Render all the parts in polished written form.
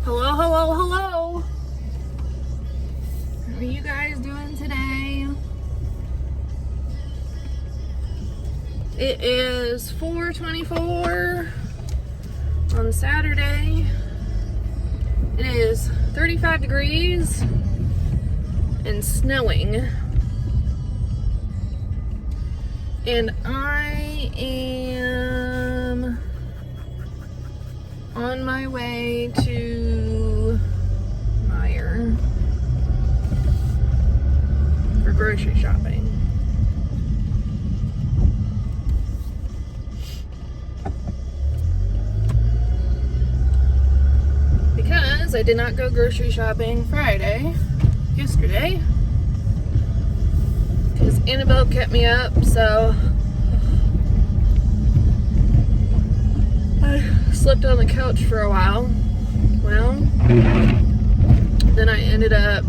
Hello, hello, hello. How are you guys doing today? It is 4:24 on Saturday. It is 35 degrees and snowing. And I am on my way to Meijer for grocery shopping. Because I did not go grocery shopping yesterday. Because Annabelle kept me up, so I slept on the couch for a while. Well, then I ended up,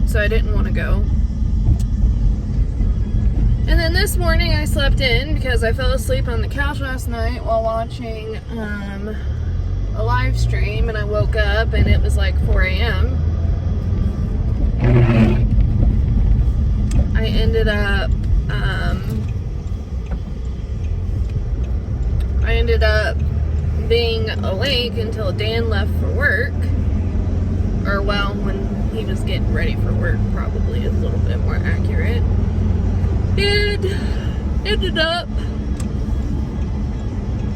so I didn't want to go. And then this morning I slept in because I fell asleep on the couch last night while watching a live stream, and I woke up and it was like 4 a.m. I ended up being awake until Dan left for work. Or, well, when he was getting ready for work, probably is a little bit more accurate. And ended up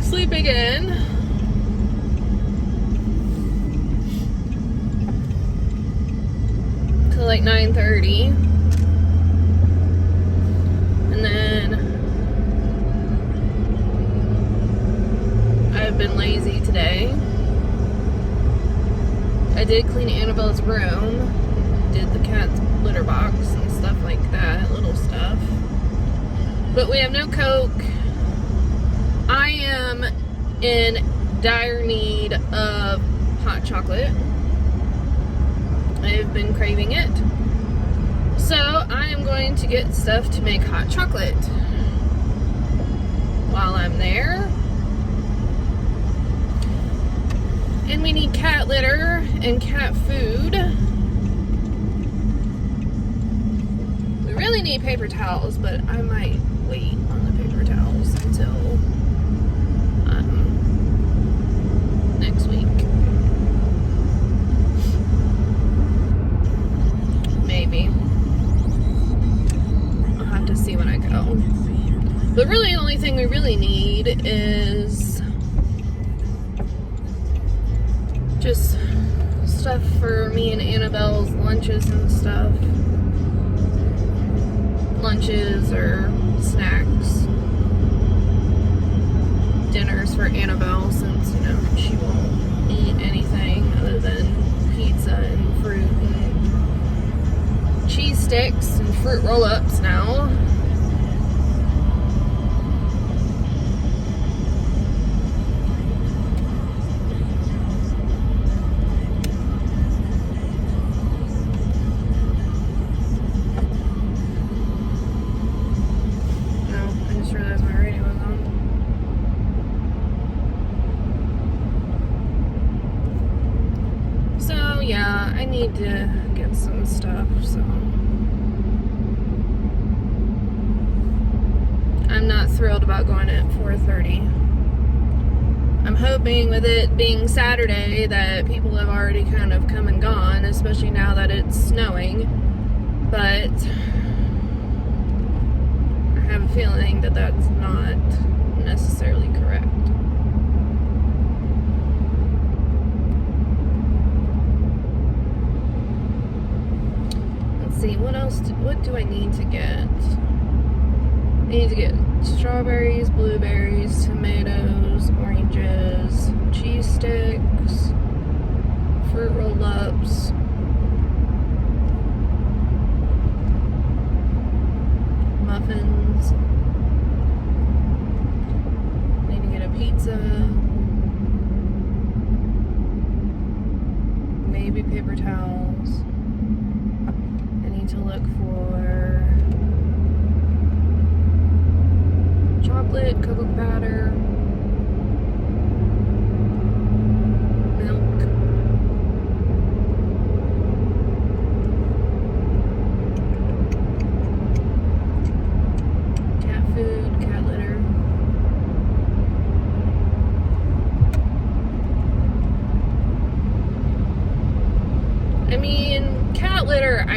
sleeping in. Till like 9:30. And then I've been lazy today. I did clean Annabelle's room, did the cat's litter box and stuff like that, little stuff. But we have no Coke. I am in dire need of hot chocolate. I've been craving it. So I am going to get stuff to make hot chocolate while I'm there. And we need cat litter and cat food. We really need paper towels, but I might wait on the paper towels until next week. Maybe. I'll have to see when I go. But really the only thing we really need is just stuff for me and Annabelle's lunches and stuff. Lunches or snacks. Dinners for Annabelle, since, you know, she won't eat anything other than pizza and fruit and cheese sticks and fruit roll-ups now. Yeah, I need to get some stuff, so I'm not thrilled about going at 4:30. I'm hoping with it being Saturday that people have already kind of come and gone, especially now that it's snowing, but I have a feeling that that's not necessarily correct. See, what do I need to get? I need to get strawberries, blueberries, tomatoes, oranges, cheese sticks, fruit roll-ups, muffins. I need to get a pizza, maybe paper towels. To look for chocolate, cocoa powder,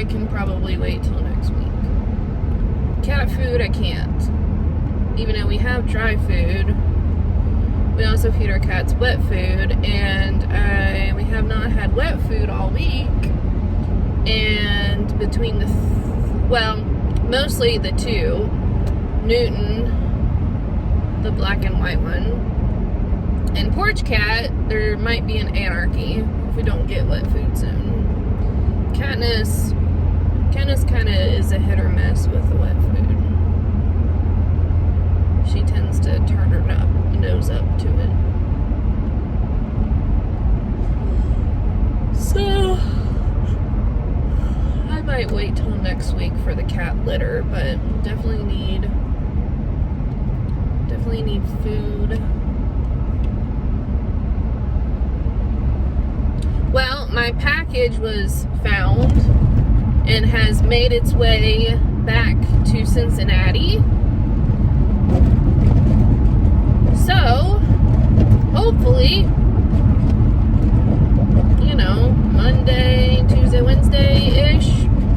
can probably wait till next week. Cat food, I can't. Even though we have dry food, we also feed our cats wet food, and we have not had wet food all week. And between mostly the two, Newton, the black and white one, and Porch Cat, there might be an anarchy if we don't get wet food soon. Katniss kind of is a hit or miss with the wet food. She tends to turn her nose up to it. So I might wait till next week for the cat litter, but definitely need food. Well, my package was found and has made its way back to Cincinnati. So, hopefully, Monday, Tuesday, Wednesday-ish,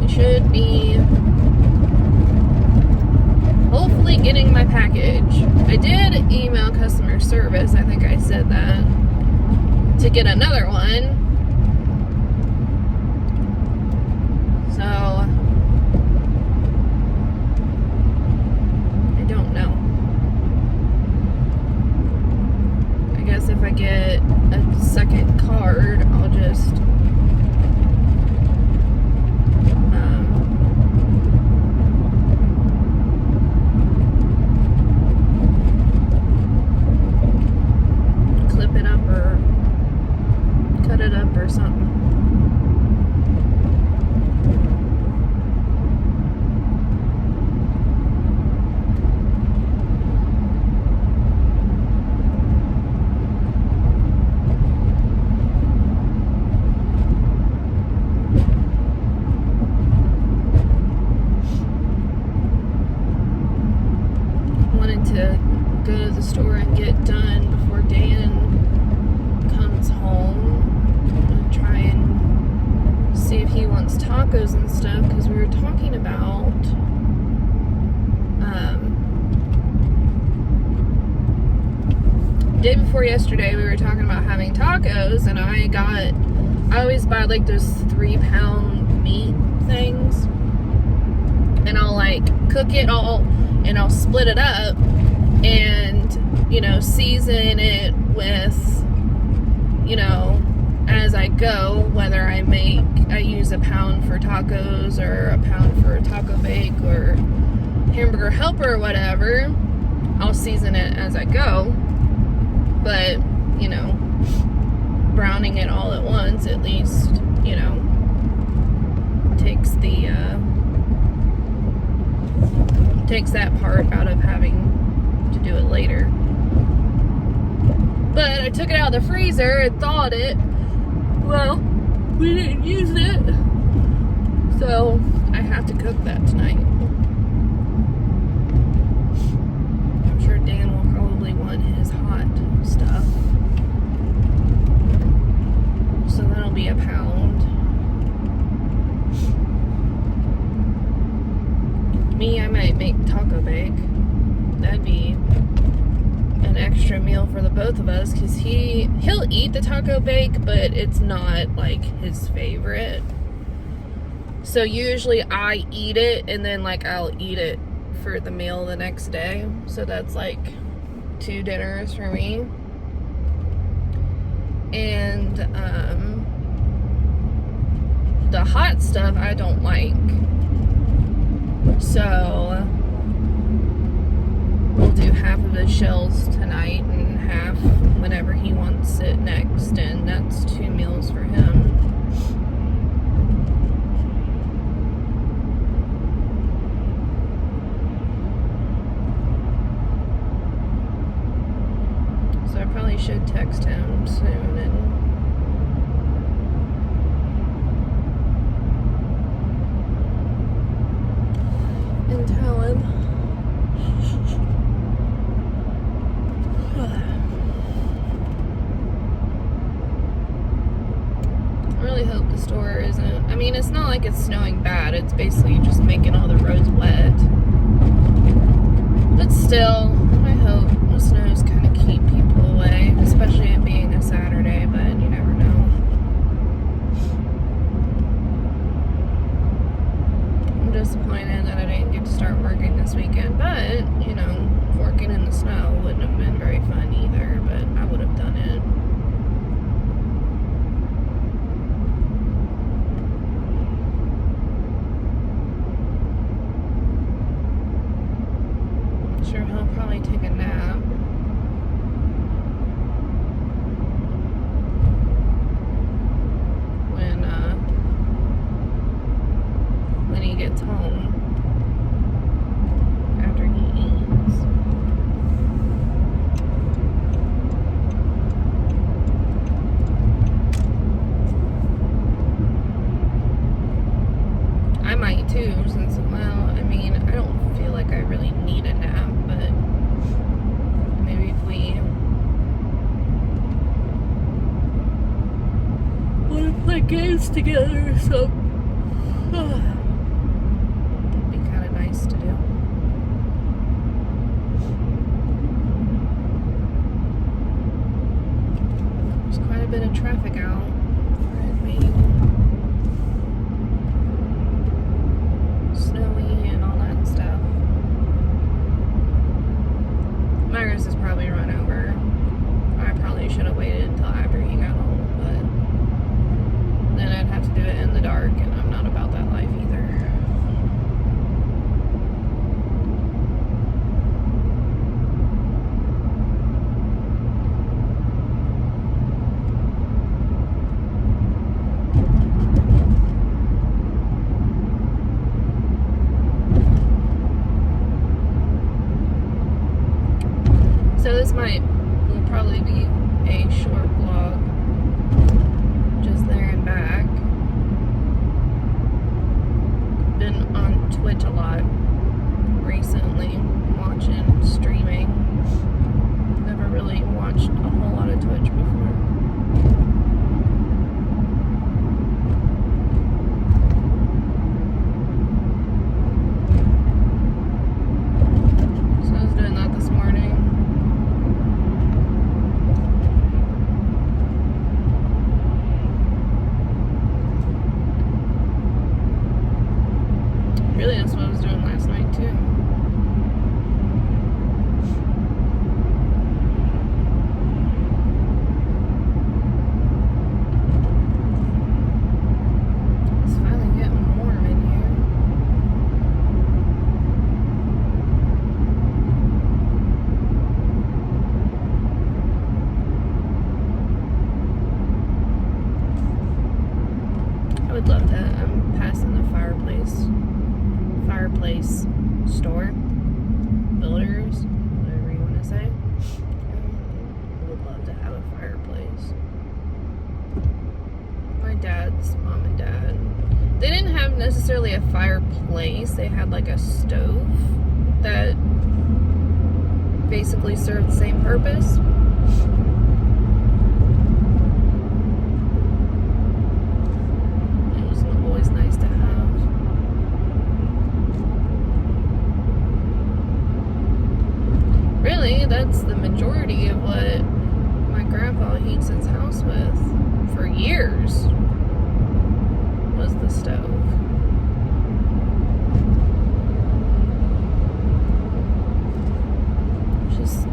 it should be hopefully getting my package. I did email customer service, I think I said that, to get another one. So, I don't know. I guess if I get a second card, I'll just clip it up or cut it up or something. To go to the store and get done before Dan comes home. I'm gonna try and see if he wants tacos and stuff, because we were talking about day before yesterday we were talking about having tacos, and I always buy like those 3-pound meat things, and I'll like cook it all and I'll split it up and, season it with, as I go, whether I use a pound for tacos or a pound for taco bake or hamburger helper or whatever, I'll season it as I go. But, browning it all at once at least, takes that part out of having to do it later. But I took it out of the freezer and thawed it. Well, we didn't use it, so I have to cook that tonight. I'm sure Dan will probably want his hot stuff, so that'll be a pound. Me, I might make taco bake. That'd be an extra meal for the both of us, because he'll eat the taco bake, but it's not like his favorite. So usually I eat it, and then like I'll eat it for the meal the next day. So that's like 2 dinners for me. And the hot stuff I don't like. So we'll do half of his shells tonight and half whenever he wants it next, and that's 2 meals for him. So I probably should text him soon and tell him. I really hope the store isn't. I mean, it's not like it's snowing bad. It's basically just making all the roads wet. But still, I hope the snows kind of keep people away, especially it being a Saturday, but you never know. I'm disappointed that I didn't get to start working this weekend, but, you know, working in the snow wouldn't have been very fun either, but I would have done it. Sure, he'll probably take a nap. When he gets home after he eats. I might too, since, well, I mean, I don't feel like I really need a nap, but maybe if we want to play games together or something. It'd be kind of nice to do. There's quite a bit of traffic out for it being snowy and all that stuff. Myers is probably run over. I probably should have waited until after he got home, but then I'd have to do it in the dark, and I'm not about that life either. So this will probably be a short vlog, just there and back. Been on Twitch a lot recently, watching, streaming. Never really watched a whole lot of Twitch before. So I was doing that this morning. Really, that's what I was doing last night too. It's finally getting warm in here. I would love that. I'm passing the fireplace store, builders, whatever you want to say. I would love to have a fireplace. My dad's mom and dad, they didn't have necessarily a fireplace. They had like a stove that basically served the same purpose. It was always nice to have. Really, that's the majority of what my grandpa heats his house with for years, was the stove. Just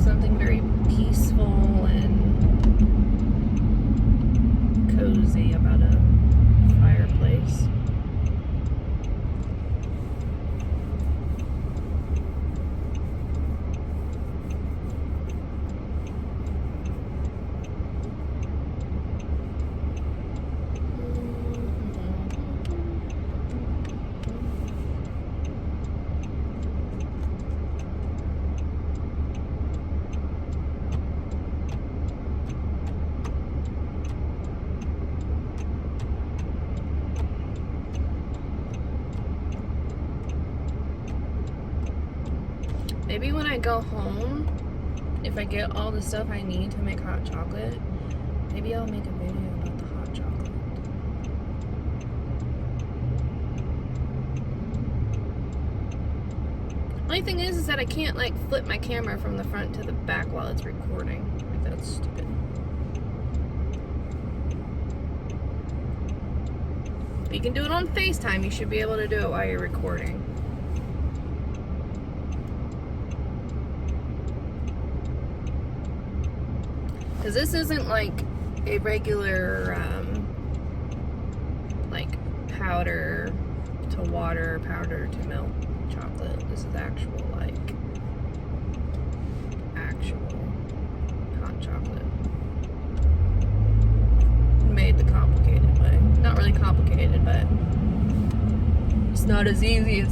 something very peaceful and cozy about a fireplace. Maybe when I go home, if I get all the stuff I need to make hot chocolate, Maybe I'll make a video about the hot chocolate. Only thing is that I can't like flip my camera from the front to the back while it's recording. Like, that's stupid. If you can do it on FaceTime, you should be able to do it while you're recording. Because this isn't like a regular like powder to water, powder to milk chocolate. This is actual hot chocolate. Made the complicated way. Not really complicated, but it's not as easy as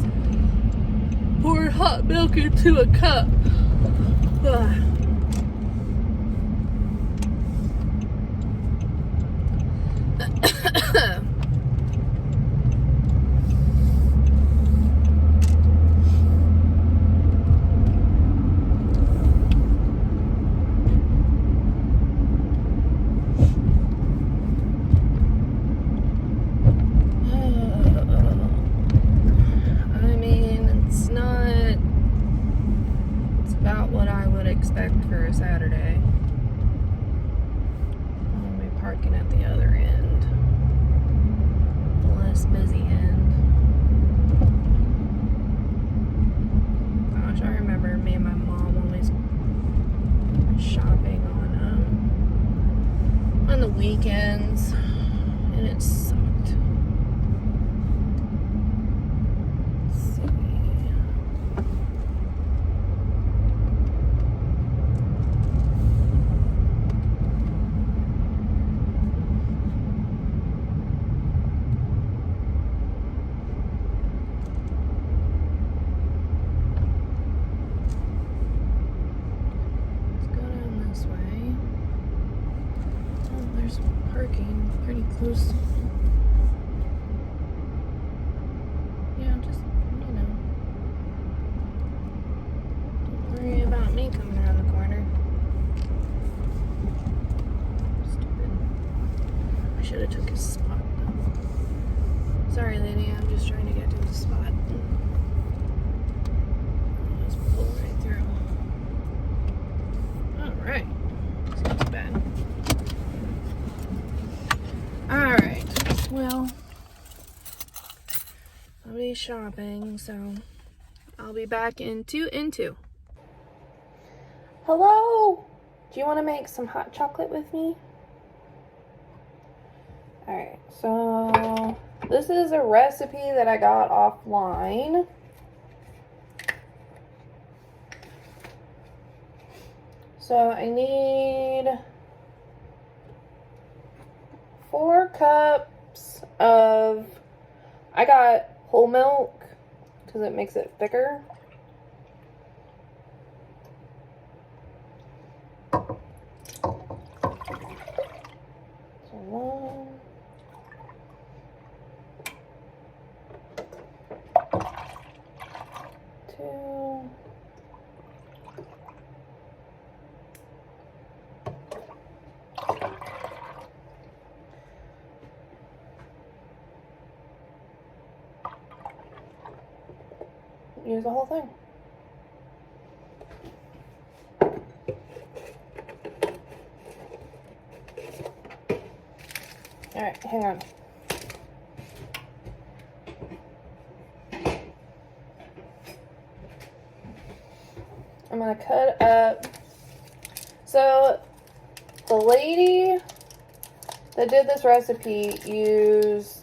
pouring hot milk into a cup. Ugh. Expect for a Saturday. I'll be parking at the other end, the less busy end. Gosh, I remember me and my mom always shopping on the weekends, and it sucked. Parking pretty close. Yeah, just, don't worry about me coming around the corner. Stupid. I should have took his spot though. Sorry, lady, I'm just trying to get to his spot. I'll just pull right through. Alright. It's not too bad. Alright, well, I'll be shopping, so I'll be back in 2 in 2. Hello? Do you want to make some hot chocolate with me? Alright, so this is a recipe that I got offline. So I need 4 cups of, I got whole milk because it makes it thicker. So 1, 2, use the whole thing. Alright, hang on. I'm gonna cut up. So the lady that did this recipe used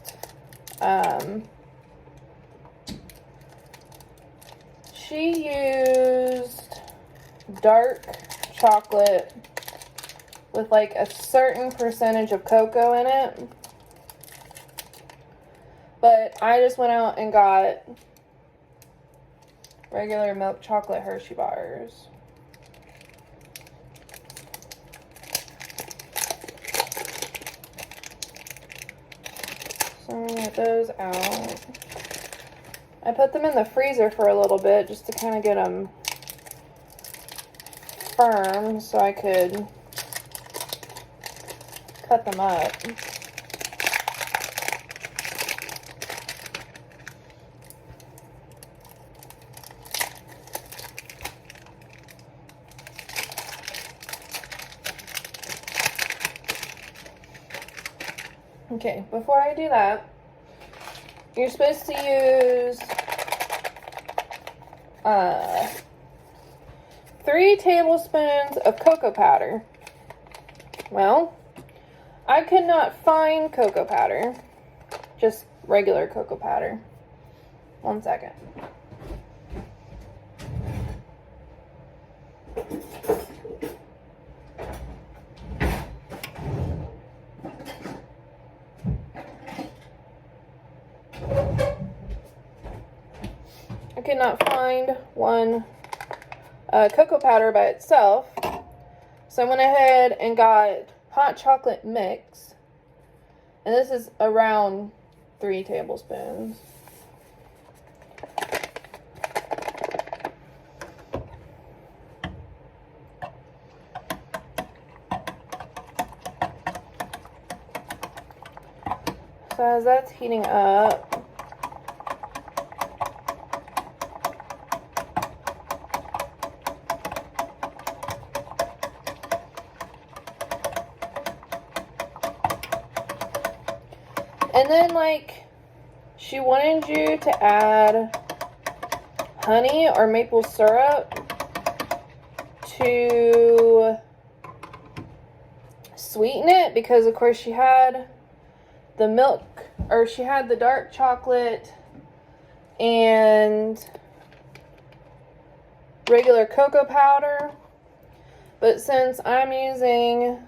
she used dark chocolate with like a certain percentage of cocoa in it. But I just went out and got regular milk chocolate Hershey bars. So I'm gonna get those out. I put them in the freezer for a little bit just to kind of get them firm so I could cut them up. Okay, before I do that, you're supposed to use 3 tablespoons of cocoa powder. Well, I could not find cocoa powder, just regular cocoa powder. 1 second. I could not find one cocoa powder by itself, so I went ahead and got hot chocolate mix, and this is around 3 tablespoons. So as that's heating up, and then, like, she wanted you to add honey or maple syrup to sweeten it, because of course she had the milk, or she had the dark chocolate and regular cocoa powder. But since I'm using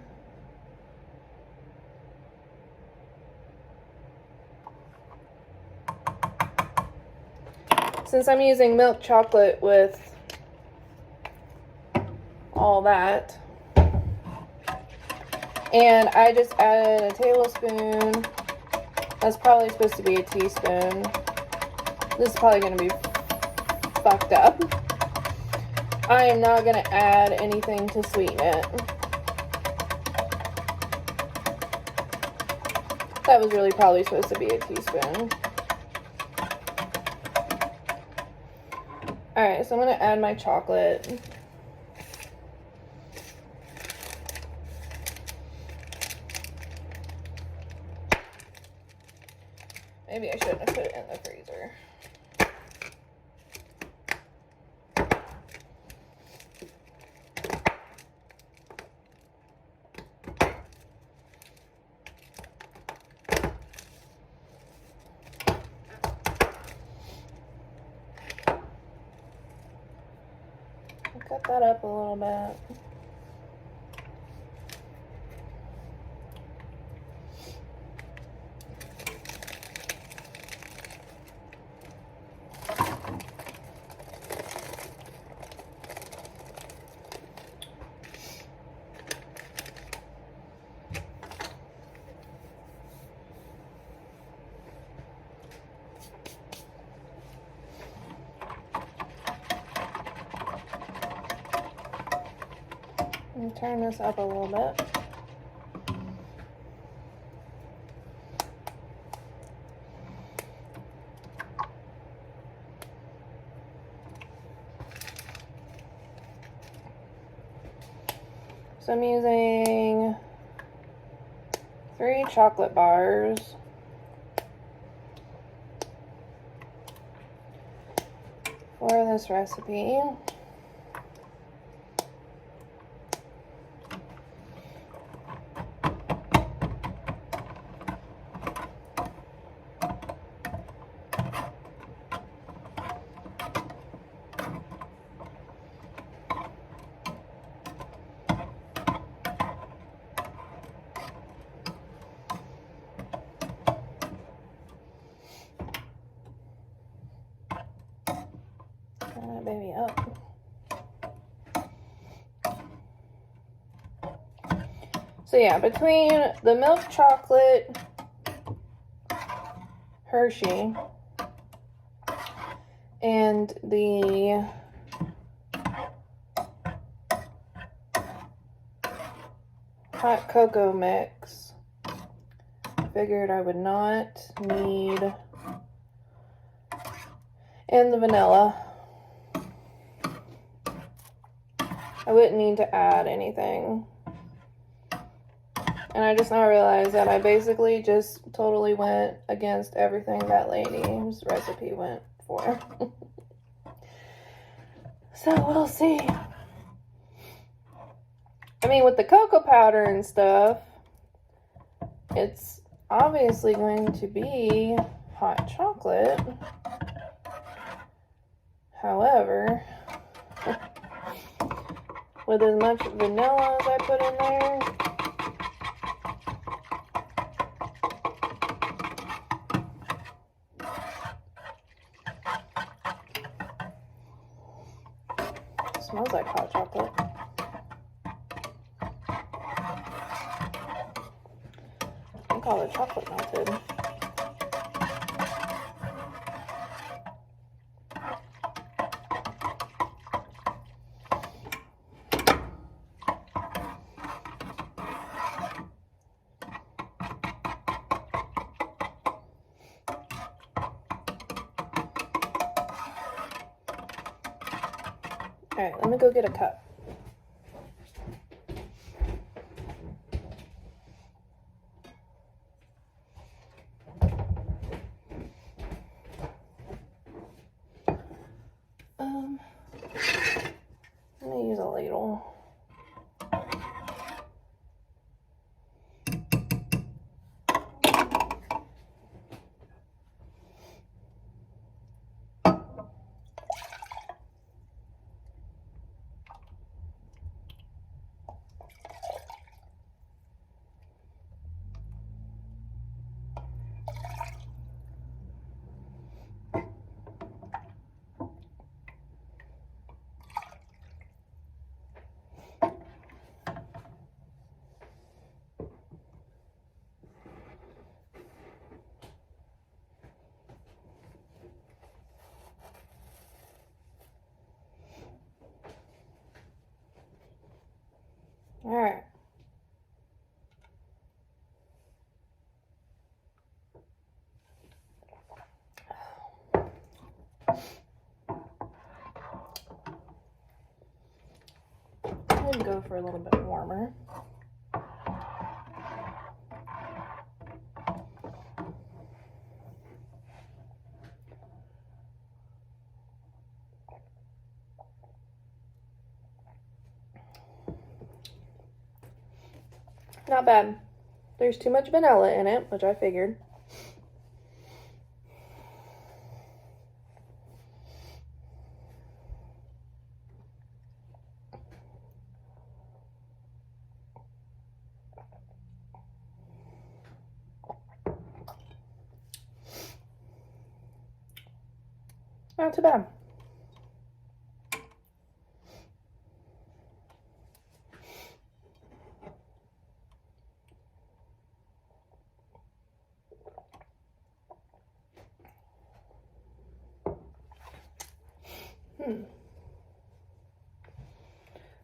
milk chocolate with all that, and I just added a tablespoon, that's probably supposed to be a teaspoon. This is probably going to be fucked up. I am not going to add anything to sweeten it. That was really probably supposed to be a teaspoon. Alright, so I'm going to add my chocolate. Maybe I shouldn't have put it in the freezer. Cut that up a little bit. And turn this up a little bit. So I'm using 3 chocolate bars. For this recipe. Turn that baby up. So yeah, between the milk chocolate Hershey and the hot cocoa mix, figured I would not need, and the vanilla. I wouldn't need to add anything. And I just now realized that I basically just totally went against everything that lady's recipe went for. So we'll see. I mean, with the cocoa powder and stuff, it's obviously going to be hot chocolate. However, with as much vanilla as I put in there, it smells like hot chocolate. I think all the chocolate melted. All right, let me go get a cup. I'm gonna use a ladle. All right. I'm gonna go for a little bit warmer. Not bad. There's too much vanilla in it, which I figured. Not too bad.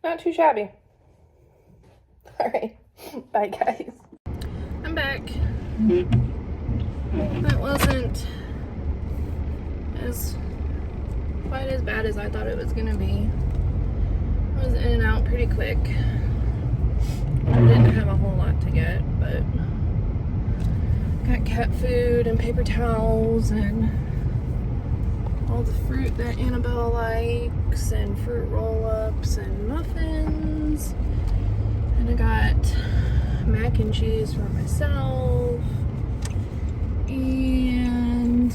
Not too shabby. All right. Bye, guys. I'm back. That wasn't quite as bad as I thought it was gonna be. I was in and out pretty quick. I didn't have a whole lot to get, but got cat food and paper towels and all the fruit that Annabelle likes and fruit roll-ups and muffins. And I got mac and cheese for myself and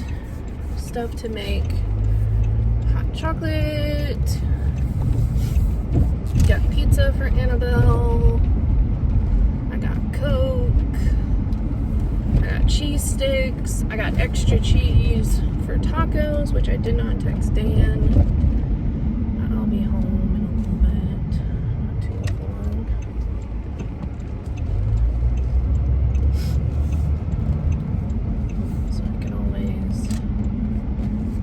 stuff to make hot chocolate. Got pizza for Annabelle. I got Coke. I got cheese sticks. I got extra cheese for tacos, which I did not text Dan. I'll be home in a little bit. Not too long. So I can always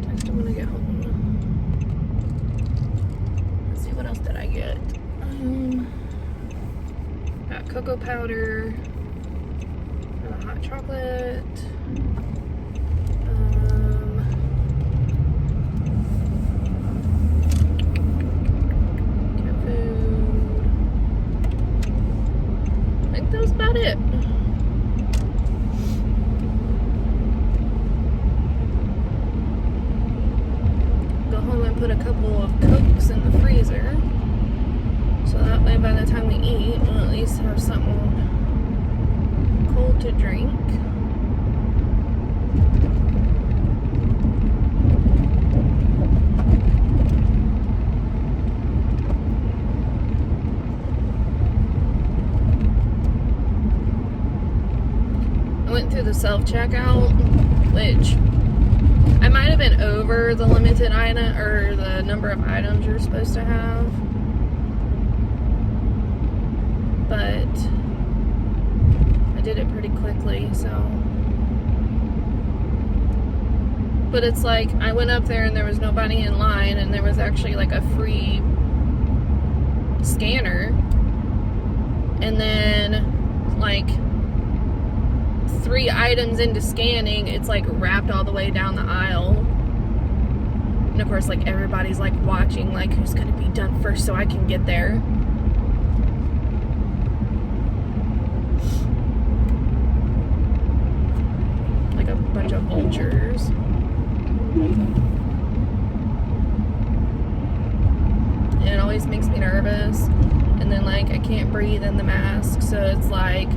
text him when I get home. Let's see, what else did I get? Got cocoa powder. hot chocolate. Cat food. I think that was about it. Go home and put a couple of Cokes in the freezer. So that way by the time we eat, we'll at least have something cold to drink. I went through the self-checkout, which I might have been over the limited item or the number of items you're supposed to have. But I did it pretty quickly, so. But it's like, I went up there and there was nobody in line, and there was actually like a free scanner. And then, like, 3 items into scanning, it's like wrapped all the way down the aisle. And of course, like, everybody's like watching, like, who's gonna be done first so I can get there. Bunch of vultures. And it always makes me nervous. And then, like, I can't breathe in the mask, so it's like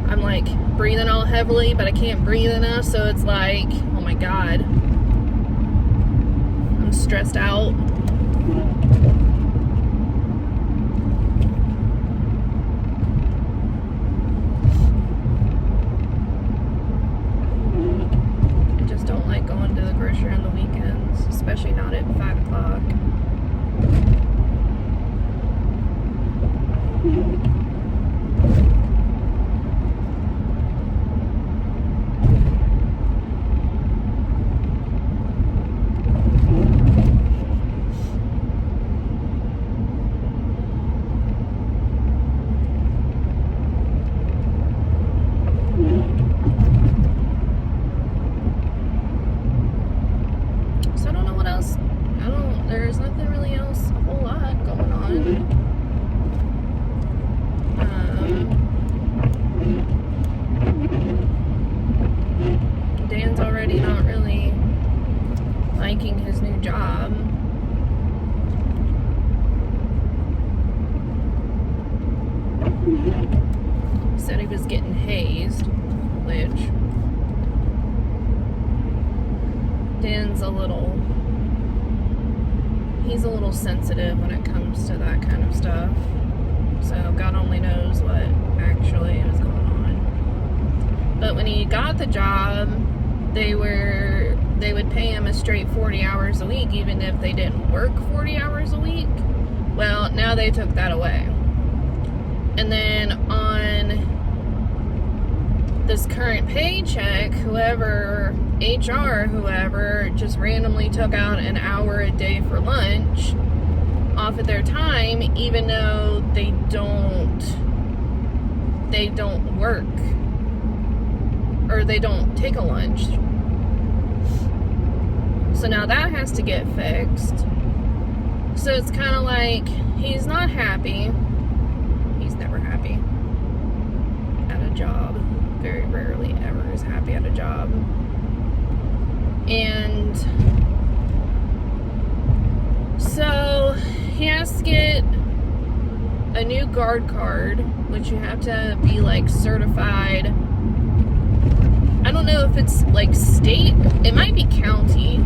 I'm like breathing all heavily, but I can't breathe enough, so it's like, oh my god, I'm stressed out. On the weekends, especially not at 5 o'clock. There's nothing really else a whole lot going on. Dan's already not really liking his new job. He said he was getting hazed, which Dan's he's a little sensitive when it comes to that kind of stuff. So God only knows what actually was going on. But when he got the job, they would pay him a straight 40 hours a week, even if they didn't work 40 hours a week. Well, now they took that away. And then on this current paycheck, whoever just randomly took out an hour a day for lunch off of their time, even though they don't work or they don't take a lunch. So now that has to get fixed. So it's kind of like he's not happy. He's never happy at a job. Very rarely ever is happy at a job. And so he has to get a new guard card, which you have to be like certified. I don't know if it's like state, it might be county.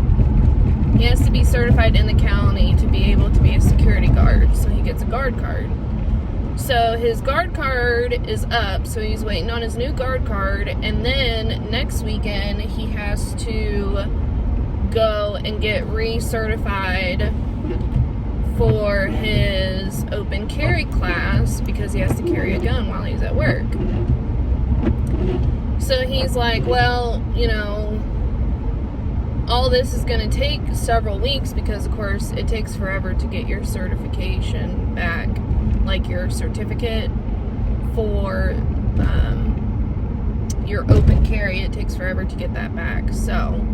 He has to be certified in the county to be able to be a security guard, so he gets a guard card. So his guard card is up, so he's waiting on his new guard card, and then next weekend he has to go and get recertified for his open carry class because he has to carry a gun while he's at work. So he's like, well, you know, all this is going to take several weeks because, of course, it takes forever to get your certification back, like your certificate for, your open carry, it takes forever to get that back. So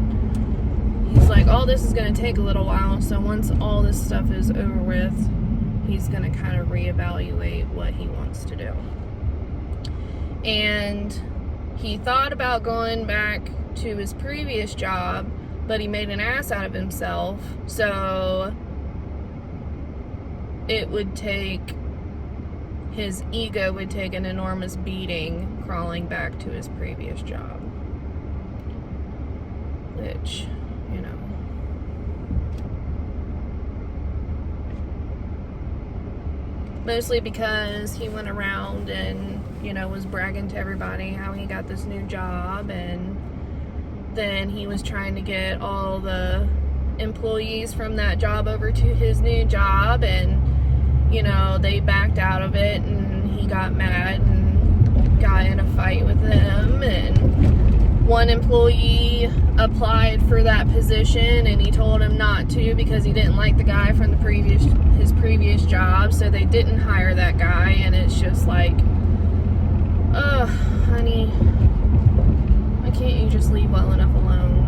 he's like, all this is going to take a little while, so once all this stuff is over with, he's going to kind of reevaluate what he wants to do. And he thought about going back to his previous job, but he made an ass out of himself, so it would take, his ego would take an enormous beating crawling back to his previous job. Which, you know. Mostly because he went around and, you know, was bragging to everybody how he got this new job, and then he was trying to get all the employees from that job over to his new job, and, you know, they backed out of it, and he got mad and got in a fight with them, and one employee applied for that position, and he told him not to because he didn't like the guy from his previous job, so they didn't hire that guy. And it's just like, ugh, honey, why can't you just leave well enough alone?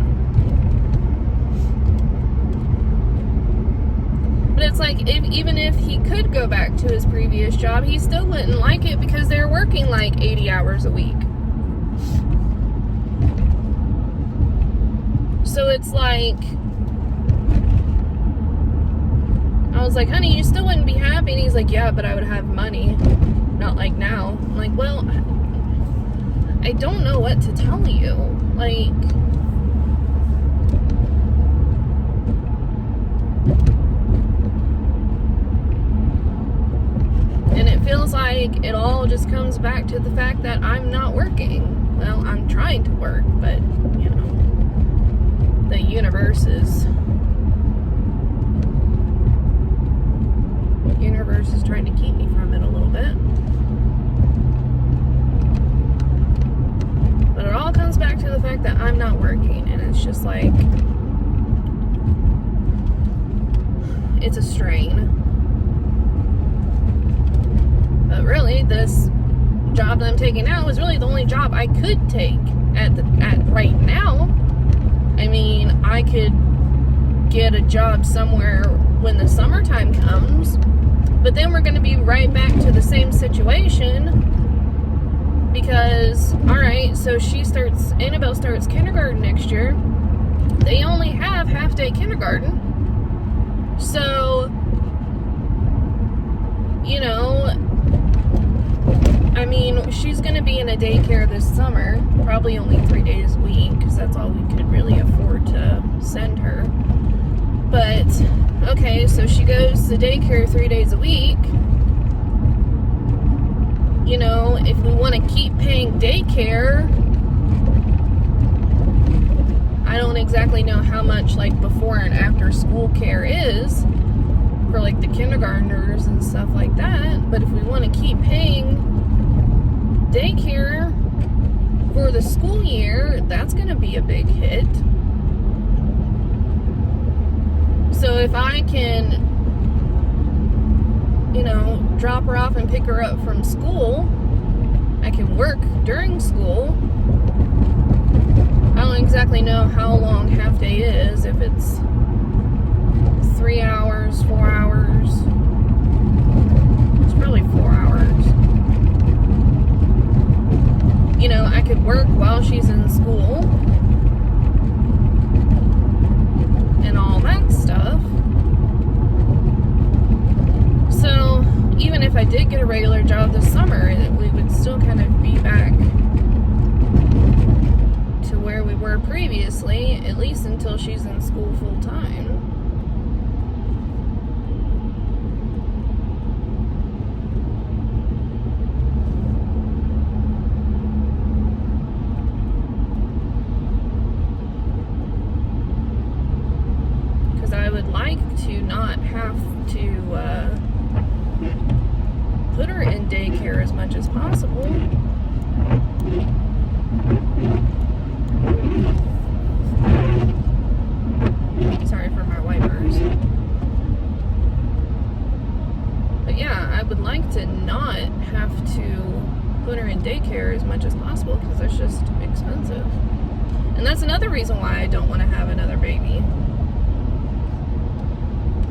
But it's like, even if he could go back to his previous job, he still wouldn't like it because they're working like 80 hours a week. So it's like, I was like, honey, you still wouldn't be happy? And he's like, yeah, but I would have money. Not like now. I'm like, well, I don't know what to tell you. Like, and it feels like it all just comes back to the fact that I'm not working. Well, I'm trying to work, but, you know, the universe is trying to keep me from it a little bit. But it all comes back to the fact that I'm not working, and it's just like, it's a strain. But really, this job that I'm taking now is really the only job I could take at right now. I mean, I could get a job somewhere when the summertime comes, but then we're going to be right back to the same situation because, alright, so Annabelle starts kindergarten next year. They only have half-day kindergarten. So, you know, I mean, she's going to be in a daycare this summer, probably only 3 days a week, because that's all we could really afford to send her. But, okay, so she goes to daycare 3 days a week. You know, if we want to keep paying daycare, I don't exactly know how much, like, before and after school care is for, like, the kindergartners and stuff like that. But if we want to keep paying daycare for the school year, that's going to be a big hit. So if I can, you know, drop her off and pick her up from school, I can work during school. I don't exactly know how long half day is, if it's 3 hours, 4 hours. It's probably 4 hours. You know, I could work while she's in school and all that stuff. So even if I did get a regular job this summer, we would still kind of be back to where we were previously, at least until she's in school full time. I would like to not have to put her in daycare as much as possible. Sorry for my wipers. But yeah, I would like to not have to put her in daycare as much as possible because it's just expensive. And that's another reason why I don't want to have another baby,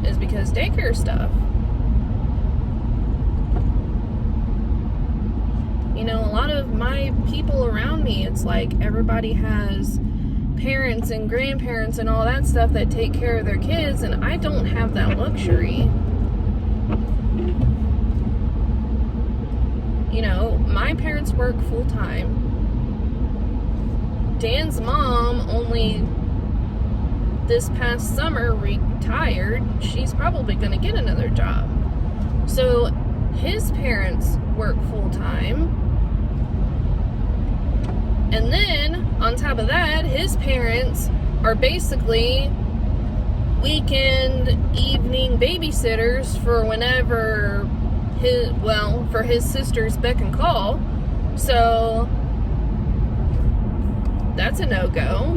is because daycare stuff. You know, a lot of my people around me, it's like everybody has parents and grandparents and all that stuff that take care of their kids, and I don't have that luxury. You know, my parents work full-time. Dan's mom only this past summer retired. She's probably going to get another job. So his parents work full-time. And then, on top of that, his parents are basically weekend, evening babysitters for whenever for his sister's beck and call. So, that's a no-go.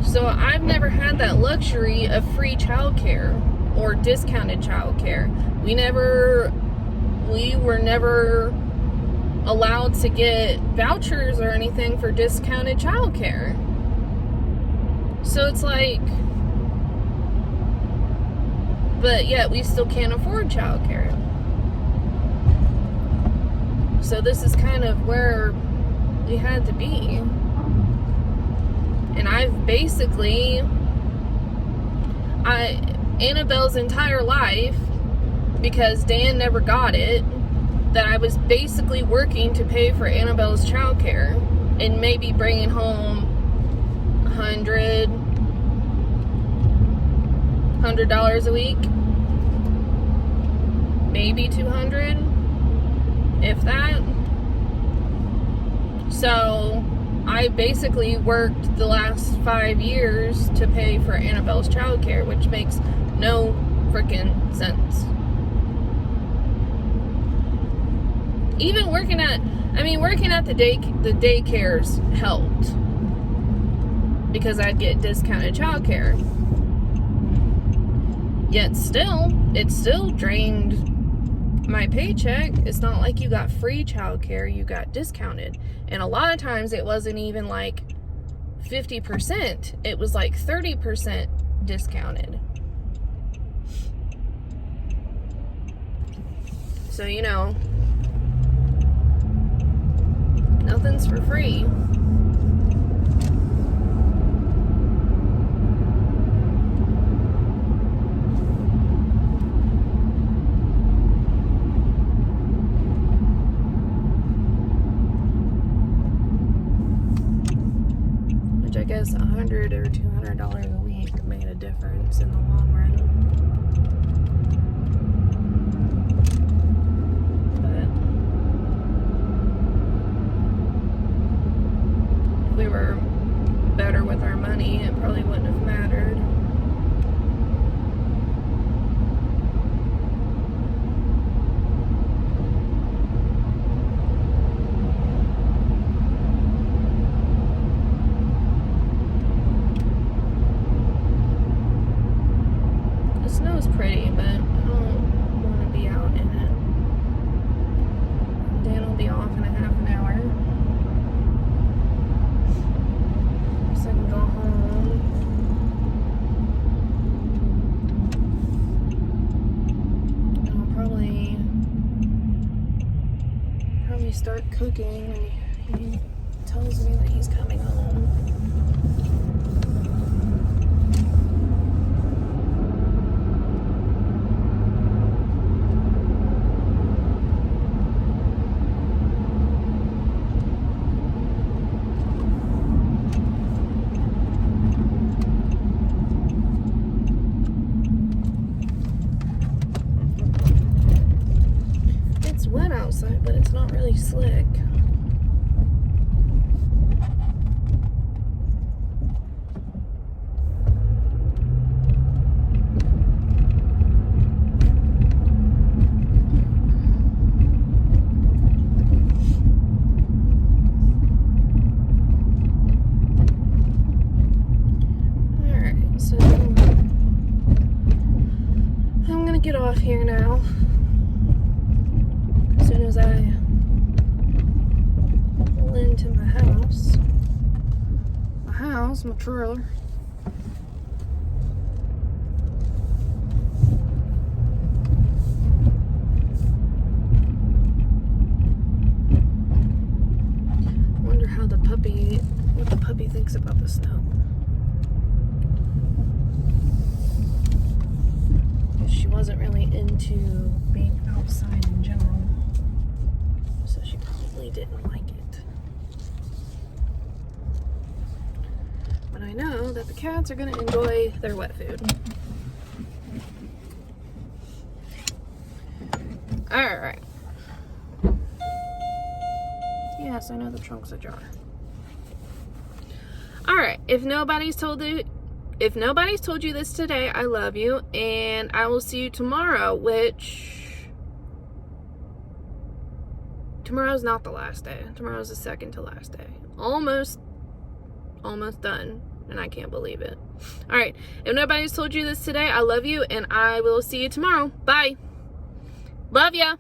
So, I've never had that luxury of free childcare or discounted childcare. We were never allowed to get vouchers or anything for discounted childcare. So it's like, but yet we still can't afford childcare. So this is kind of where we had to be. And I've basically, Annabelle's entire life, because Dan never got it, that I was basically working to pay for Annabelle's childcare and maybe bringing home $100 a week, maybe $200, if that. So I basically worked the last 5 years to pay for Annabelle's childcare, which makes no freaking sense. Even working at the daycares helped, because I'd get discounted childcare. Yet still, it still drained my paycheck. It's not like you got free childcare, you got discounted. And a lot of times it wasn't even like 50%, it was like 30% discounted. So, you know, nothing's for free. Which I guess $100 or $200 a week made a difference in the long run. We were better with our money, it probably wouldn't have mattered. The snow's pretty, but I don't want to be out in it. Dan will be off in a half an hour. So I can go home. And I'll probably start cooking when he tells me that he's coming home. It's wet outside, but it's not really slick. Alright, so I'm gonna get off here now. As soon as I pull into my house. My trailer. Wonder how what the puppy thinks about the snow. She wasn't really into being outside in general, so she probably didn't like it. But I know that the cats are going to enjoy their wet food. Alright. Yes, I know the trunk's ajar. Alright, if nobody's told you this today, I love you, and I will see you tomorrow, which tomorrow's not the last day. Tomorrow's the second to last day. Almost done, and I can't believe it. Alright, if nobody's told you this today, I love you, and I will see you tomorrow. Bye. Love ya.